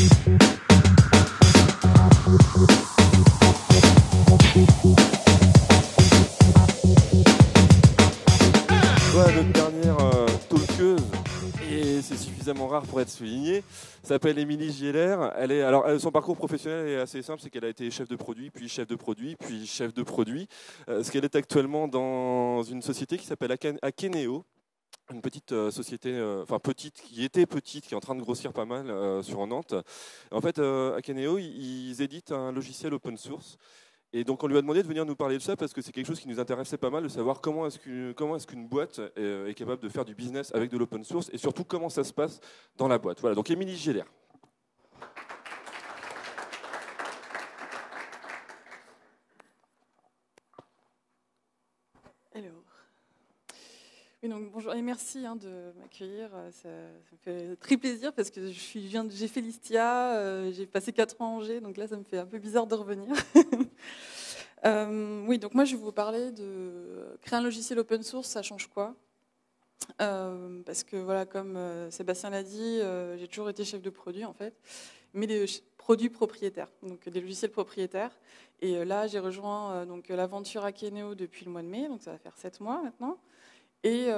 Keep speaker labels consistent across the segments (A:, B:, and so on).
A: Voilà notre dernière talkeuse, et c'est suffisamment rare pour être souligné, s'appelle Émilie Gieler. Son parcours professionnel est assez simple, c'est qu'elle a été chef de produit, puis chef de produit, puis chef de produit. Ce qu'elle est actuellement dans une société qui s'appelle Akeneo, une petite société, petite, qui était petite, qui est en train de grossir pas mal sur Nantes. En fait, Akeneo, ils éditent un logiciel open source. Et donc on lui a demandé de venir nous parler de ça parce que c'est quelque chose qui nous intéressait pas mal, de savoir comment est-ce qu'une boîte est capable de faire du business avec de l'open source et surtout comment ça se passe dans la boîte. Voilà, donc Émilie Gieler.
B: Alors. Oui, donc, bonjour et merci de m'accueillir. Ça me fait très plaisir parce que j'ai fait l'ISTIA, j'ai passé 4 ans à Angers, donc là ça me fait un peu bizarre de revenir. Oui, donc moi je vais vous parler de créer un logiciel open source, ça change quoi? Parce que voilà, comme Sébastien l'a dit, j'ai toujours été chef de produit en fait, mais des produits propriétaires, donc des logiciels propriétaires. Et là j'ai rejoint l'aventure Akeneo depuis le mois de mai, donc ça va faire 7 mois maintenant. Et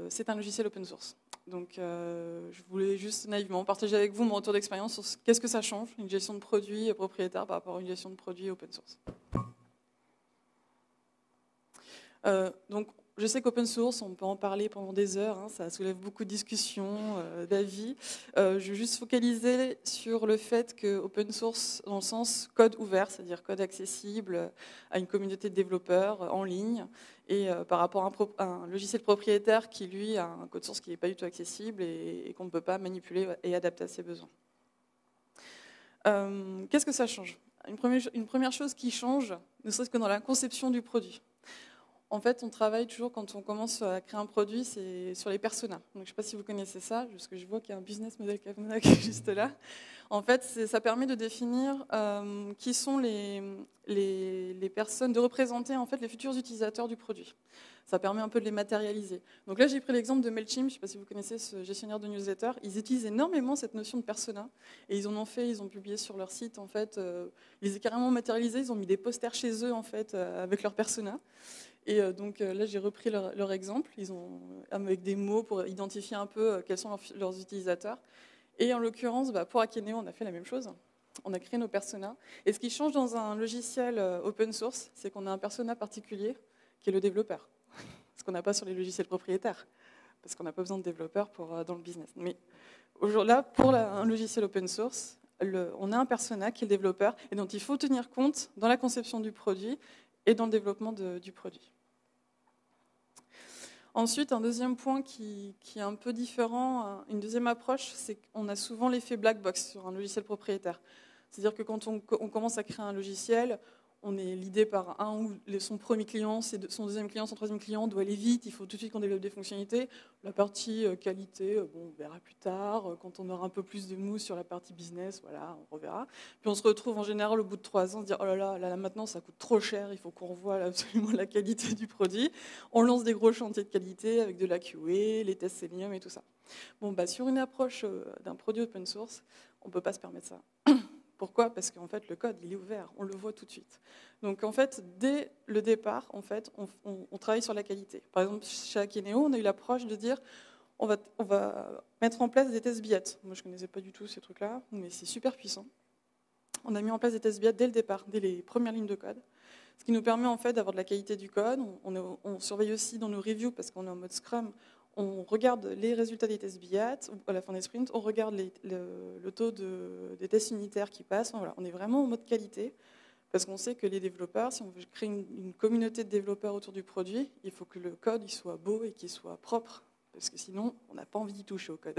B: c'est un logiciel open source. Donc je voulais juste naïvement partager avec vous mon retour d'expérience sur qu'est-ce que ça change, une gestion de produits propriétaire par rapport à une gestion de produits open source. Donc je sais qu'open source, on peut en parler pendant des heures, hein, ça soulève beaucoup de discussions, d'avis. Je vais juste focaliser sur le fait que open source, dans le sens code ouvert, c'est-à-dire code accessible à une communauté de développeurs en ligne, et par rapport à un logiciel propriétaire qui, lui, a un code source qui n'est pas du tout accessible et qu'on ne peut pas manipuler et adapter à ses besoins. Qu'est-ce que ça change ? Une première chose qui change, ne serait-ce que dans la conception du produit. En fait, on travaille toujours, quand on commence à créer un produit, c'est sur les personas. Donc, je ne sais pas si vous connaissez ça, parce que je vois qu'il y a un business model Kafka qui est juste là. En fait, ça permet de définir qui sont les personnes, de représenter en fait les futurs utilisateurs du produit. Ça permet un peu de les matérialiser. Donc là, j'ai pris l'exemple de Mailchimp, je ne sais pas si vous connaissez ce gestionnaire de newsletter. Ils utilisent énormément cette notion de persona, et ils ont publié sur leur site, en fait, ils les ont carrément matérialisés, ils ont mis des posters chez eux, en fait, avec leur persona. Et donc là, j'ai repris leur exemple. Ils ont avec des mots pour identifier un peu quels sont leurs utilisateurs. Et en l'occurrence, pour Akeneo, on a fait la même chose. On a créé nos personas. Et ce qui change dans un logiciel open source, c'est qu'on a un persona particulier qui est le développeur. Ce qu'on n'a pas sur les logiciels propriétaires. Parce qu'on n'a pas besoin de développeurs dans le business. Mais là, pour un logiciel open source, on a un persona qui est le développeur et dont il faut tenir compte dans la conception du produit et dans le développement du produit. Ensuite, un deuxième point qui est un peu différent, une deuxième approche, c'est qu'on a souvent l'effet black box sur un logiciel propriétaire. C'est-à-dire que quand on commence à créer un logiciel, on est l'idée par son premier client, son deuxième client, son troisième client doit aller vite, il faut tout de suite qu'on développe des fonctionnalités. La partie qualité, on verra plus tard, quand on aura un peu plus de mou sur la partie business, voilà, on reverra. Puis on se retrouve en général au bout de 3 ans, se dire oh là, maintenant ça coûte trop cher, il faut qu'on revoie absolument la qualité du produit. On lance des gros chantiers de qualité avec de la QA, les tests Selenium et tout ça. Sur une approche d'un produit open source, on ne peut pas se permettre ça. Pourquoi ? Parce qu'en fait, le code, il est ouvert, on le voit tout de suite. Donc, en fait, dès le départ, en fait, on travaille sur la qualité. Par exemple, chez Akeneo, on a eu l'approche de dire on va mettre en place des tests billettes. Moi, je ne connaissais pas du tout ces trucs-là, mais c'est super puissant. On a mis en place des tests billettes dès le départ, dès les premières lignes de code, ce qui nous permet en fait d'avoir de la qualité du code. On surveille aussi dans nos reviews, parce qu'on est en mode Scrum, on regarde les résultats des tests billettes à la fin des sprints, on regarde le taux des tests unitaires qui passent. Voilà, on est vraiment en mode qualité, parce qu'on sait que les développeurs, si on veut créer une communauté de développeurs autour du produit, il faut que le code il soit beau et qu'il soit propre, parce que sinon, on n'a pas envie d'y toucher au code.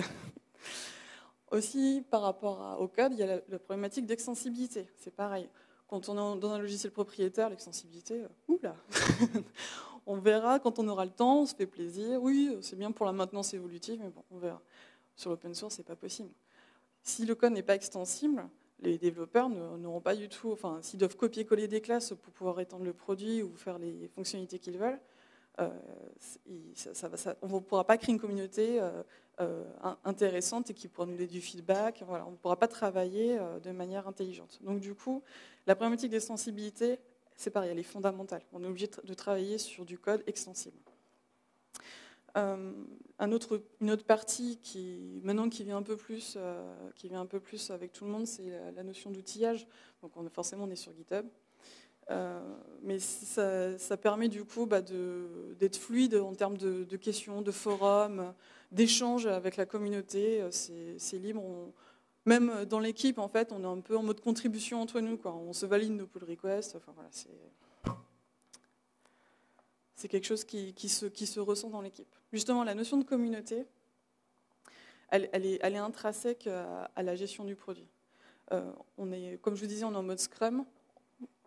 B: Aussi, par rapport au code, il y a la problématique d'extensibilité. C'est pareil. Quand on est dans un logiciel propriétaire, l'extensibilité, oula. On verra quand on aura le temps, on se fait plaisir. Oui, c'est bien pour la maintenance évolutive, mais bon, on verra. Sur l'open source, c'est pas possible. Si le code n'est pas extensible, les développeurs n'auront pas du tout, enfin, s'ils doivent copier-coller des classes pour pouvoir étendre le produit ou faire les fonctionnalités qu'ils veulent, on ne pourra pas créer une communauté intéressante et qui pourra nous donner du feedback. Voilà, on ne pourra pas travailler de manière intelligente. Donc du coup, la problématique d'extensibilité, c'est pareil, elle est fondamentale. On est obligé de travailler sur du code extensible. Une autre partie qui vient un peu plus avec tout le monde, c'est la notion d'outillage. Donc forcément, on est sur GitHub. Mais ça permet du coup d'être fluide en termes de questions, de forums, d'échanges avec la communauté. C'est libre. Même dans l'équipe, en fait, on est un peu en mode contribution entre nous, quoi. On se valide nos pull requests. Enfin, voilà, c'est quelque chose qui se ressent dans l'équipe. Justement, la notion de communauté, elle est intrinsèque à la gestion du produit. Comme je vous disais, on est en mode Scrum.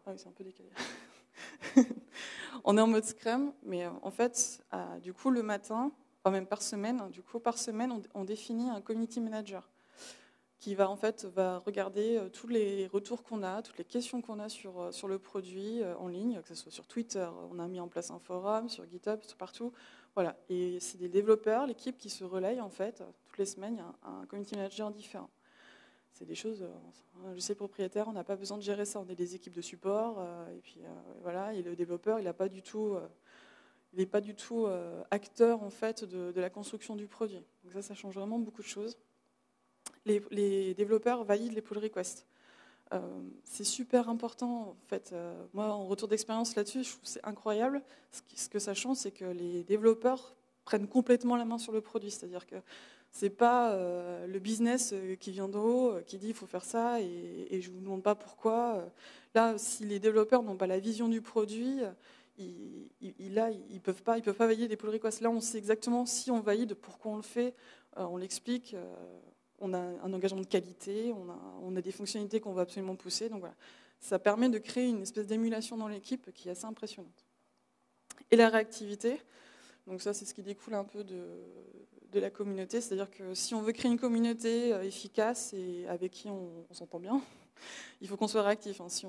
B: Ah oui, c'est un peu décalé. On est en mode Scrum, mais en fait, du coup, le matin, enfin même par semaine, on définit un community manager qui va regarder tous les retours qu'on a, toutes les questions qu'on a sur le produit en ligne, que ce soit sur Twitter, on a mis en place un forum, sur GitHub, partout. Voilà. Et c'est des développeurs, l'équipe qui se relaye en fait. Toutes les semaines, il y a un community manager différent. C'est des choses, je sais propriétaire, on n'a pas besoin de gérer ça. On est des équipes de support, et puis voilà. Et le développeur, il n'est pas du tout acteur en fait de la construction du produit. Donc ça change vraiment beaucoup de choses. Les développeurs valident les pull requests. C'est super important en fait. Moi, en retour d'expérience là-dessus, je trouve que c'est incroyable. Ce que ça change, c'est que les développeurs prennent complètement la main sur le produit. C'est-à-dire que c'est pas le business qui vient d'en haut, qui dit il faut faire ça et je ne vous demande pas pourquoi. Là, si les développeurs n'ont pas la vision du produit, ils peuvent pas valider des pull requests. Là, on sait exactement si on valide, pourquoi on le fait, on l'explique. On a un engagement de qualité, on a des fonctionnalités qu'on va absolument pousser. Donc voilà, ça permet de créer une espèce d'émulation dans l'équipe qui est assez impressionnante. Et la réactivité, donc ça c'est ce qui découle un peu de la communauté, c'est-à-dire que si on veut créer une communauté efficace et avec qui on s'entend bien, il faut qu'on soit réactif. Hein. Si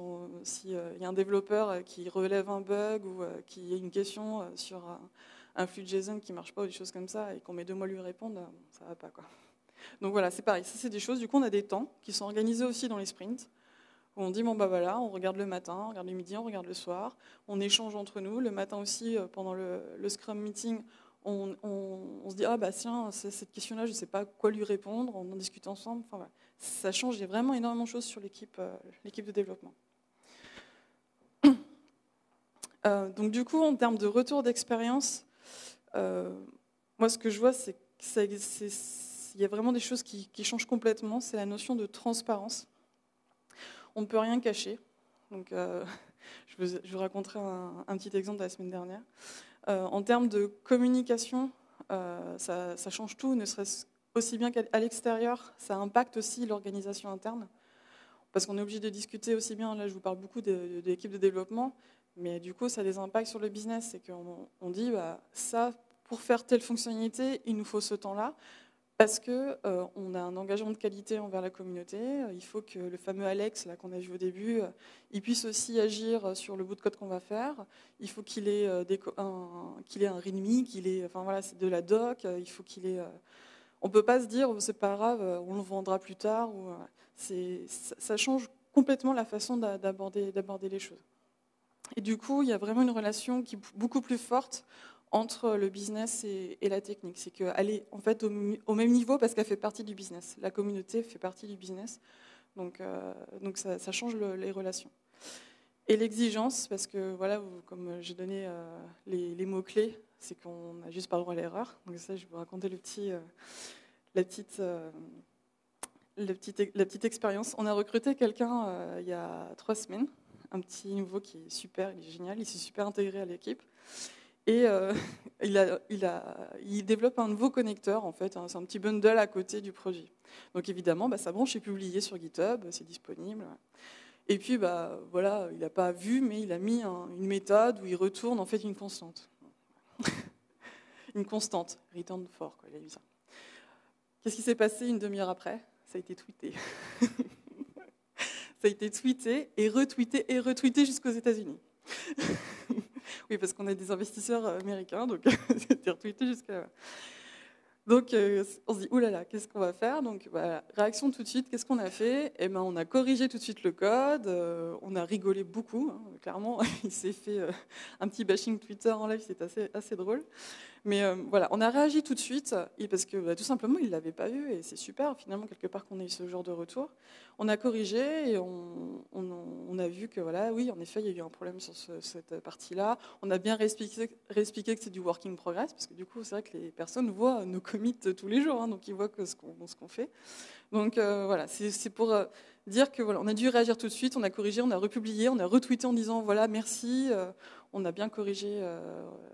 B: y a un développeur qui relève un bug ou qui a une question sur un flux JSON qui ne marche pas ou des choses comme ça et qu'on met 2 mois à lui répondre, ça ne va pas, quoi. Donc voilà, c'est pareil, ça c'est des choses, du coup on a des temps qui sont organisés aussi dans les sprints, où on dit bon bah voilà, on regarde le matin, on regarde le midi, on regarde le soir, on échange entre nous, le matin aussi pendant le Scrum Meeting, on se dit ah bah tiens, cette question-là je ne sais pas quoi lui répondre, on en discute ensemble, enfin voilà. Ça change, il y a vraiment énormément de choses sur l'équipe de développement. Donc du coup en termes de retour d'expérience, moi ce que je vois c'est que il y a vraiment des choses qui changent complètement, c'est la notion de transparence. On ne peut rien cacher. Donc, je vous raconterai un petit exemple de la semaine dernière. En termes de communication, ça change tout, ne serait-ce aussi bien qu'à l'extérieur, ça impacte aussi l'organisation interne. Parce qu'on est obligé de discuter aussi bien, là je vous parle beaucoup de l'équipe de développement, mais du coup ça a des impacts sur le business. C'est qu'on dit, bah, ça, pour faire telle fonctionnalité, il nous faut ce temps-là. Parce qu'on a un engagement de qualité envers la communauté. Il faut que le fameux Alex là, qu'on a vu au début, il puisse aussi agir sur le bout de code qu'on va faire. Il faut qu'il ait, un README, enfin voilà, c'est de la doc. Il faut qu'il ait. On ne peut pas se dire c'est pas grave, on le vendra plus tard. Ça change complètement la façon d'aborder les choses. Et du coup, il y a vraiment une relation qui est beaucoup plus forte entre le business et la technique. C'est qu'elle est en fait au même niveau parce qu'elle fait partie du business. La communauté fait partie du business. Donc ça change les relations. Et l'exigence, parce que voilà, comme j'ai donné les mots-clés, c'est qu'on n'a juste pas le droit à l'erreur. Donc ça, je vais vous raconter la petite expérience. On a recruté quelqu'un il y a 3 semaines, un petit nouveau qui est super, il est génial, il s'est super intégré à l'équipe. Et il développe un nouveau connecteur, en fait, c'est un petit bundle à côté du produit. Donc évidemment, sa branche est publiée sur GitHub, c'est disponible. Et puis, voilà, il n'a pas vu, mais il a mis une méthode où il retourne en fait une constante. Une constante, return for, quoi, il a eu ça. Qu'est-ce qui s'est passé une demi-heure après ? Ça a été tweeté. Ça a été tweeté et retweeté jusqu'aux États-Unis. Oui, parce qu'on est des investisseurs américains, donc c'était retweeté jusqu'à... Donc on se dit, oulala, qu'est-ce qu'on va faire? Donc réaction tout de suite, qu'est-ce qu'on a fait? Eh ben, on a corrigé tout de suite le code, on a rigolé beaucoup, hein, clairement, il s'est fait un petit bashing Twitter en live, c'était assez drôle. Mais voilà, on a réagi tout de suite, et parce que tout simplement, il ne l'avait pas vu, et c'est super, finalement, quelque part, qu'on ait eu ce genre de retour. On a corrigé, et on a vu que, voilà, oui, en effet, il y a eu un problème sur cette partie-là. On a bien réexpliqué que c'est du work in progress, parce que du coup, c'est vrai que les personnes voient nos commits tous les jours, hein, donc ils voient que ce qu'on fait. Donc voilà, c'est pour dire que voilà, on a dû réagir tout de suite, on a corrigé, on a republié, on a retweeté en disant voilà, merci, on a bien corrigé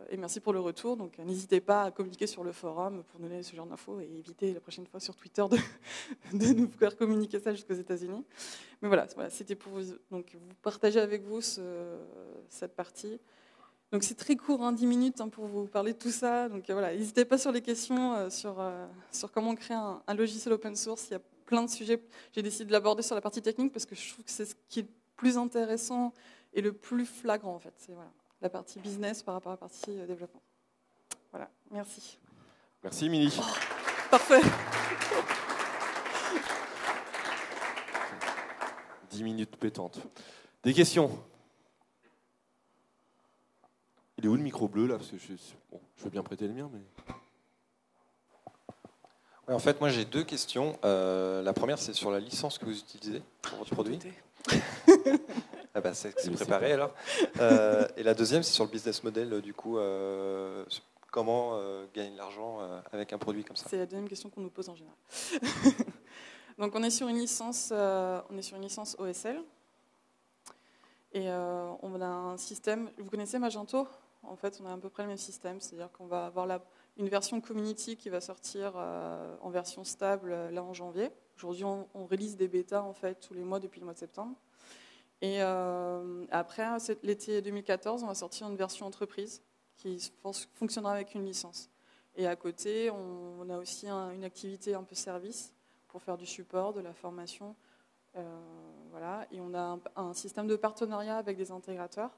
B: et merci pour le retour. Donc n'hésitez pas à communiquer sur le forum pour donner ce genre d'infos et éviter la prochaine fois sur Twitter de nous faire communiquer ça jusqu'aux États-Unis. Mais voilà, c'était pour vous partager avec vous cette partie. Donc c'est très court, 10 minutes pour vous parler de tout ça. Donc voilà, n'hésitez pas sur les questions sur comment créer un logiciel open source. Il y a plein de sujets. J'ai décidé de l'aborder sur la partie technique parce que je trouve que c'est ce qui est le plus intéressant et le plus flagrant en fait. C'est la partie business par rapport à la partie développement. Voilà, merci.
A: Merci Émilie.
B: Oh, parfait.
A: 10 minutes pétantes. Des questions? Il est où le micro bleu là? Parce que je veux bien prêter le mien, mais...
C: Ouais, en fait, moi j'ai deux questions. La première, c'est sur la licence que vous utilisez pour votre produit. Ah bah, c'est préparé alors. Et la deuxième, c'est sur le business model, du coup, comment gagner de l'argent avec un produit comme ça?
B: C'est la deuxième question qu'on nous pose en général. Donc on est sur une licence OSL. Et on a un système, vous connaissez Magento? En fait, on a à peu près le même système, c'est-à-dire qu'on va avoir une version community qui va sortir en version stable là en janvier. Aujourd'hui, on release des bêtas en fait tous les mois depuis le mois de septembre. Et après, l'été 2014, on va sortir une version entreprise qui fonctionnera avec une licence. Et à côté, on a aussi une activité un peu service pour faire du support, de la formation. Voilà. Et on a un système de partenariat avec des intégrateurs,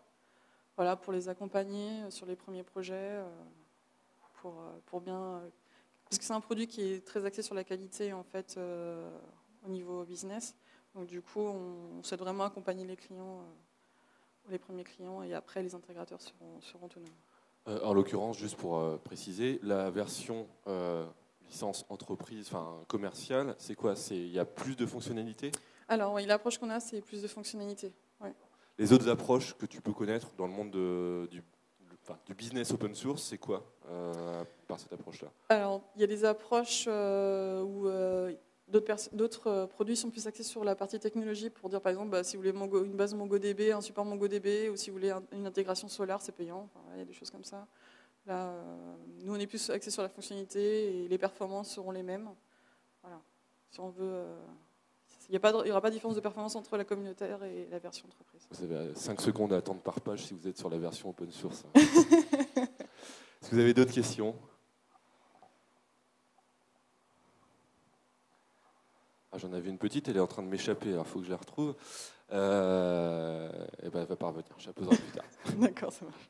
B: voilà, pour les accompagner sur les premiers projets, pour bien, parce que c'est un produit qui est très axé sur la qualité en fait au niveau business. Donc du coup, on souhaite vraiment accompagner les clients, les premiers clients, et après les intégrateurs seront autonomes.
A: En l'occurrence, juste pour préciser, la version licence entreprise, enfin commerciale, c'est quoi? Il y a plus de fonctionnalités? Alors
B: oui, l'approche qu'on a, c'est plus de fonctionnalités. Ouais.
A: Les autres approches que tu peux connaître dans le monde du business open source, c'est quoi par cette approche-là? Alors,
B: il y a des approches où d'autres produits sont plus axés sur la partie technologie, pour dire par exemple, si vous voulez une base MongoDB, un support MongoDB, ou si vous voulez une intégration Solr, c'est payant. Enfin, il y a des choses comme ça. Là, nous, on est plus axés sur la fonctionnalité et les performances seront les mêmes. Voilà. Si on veut... Il n'y aura pas de différence de performance entre la communautaire et la version entreprise.
A: Vous avez 5 secondes à attendre par page si vous êtes sur la version open source. Est-ce que vous avez d'autres questions? J'en avais une petite, elle est en train de m'échapper, alors il faut que je la retrouve. Elle va pas revenir, je la poserai plus tard.
B: D'accord, ça marche.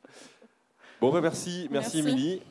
A: Bon, merci Émilie.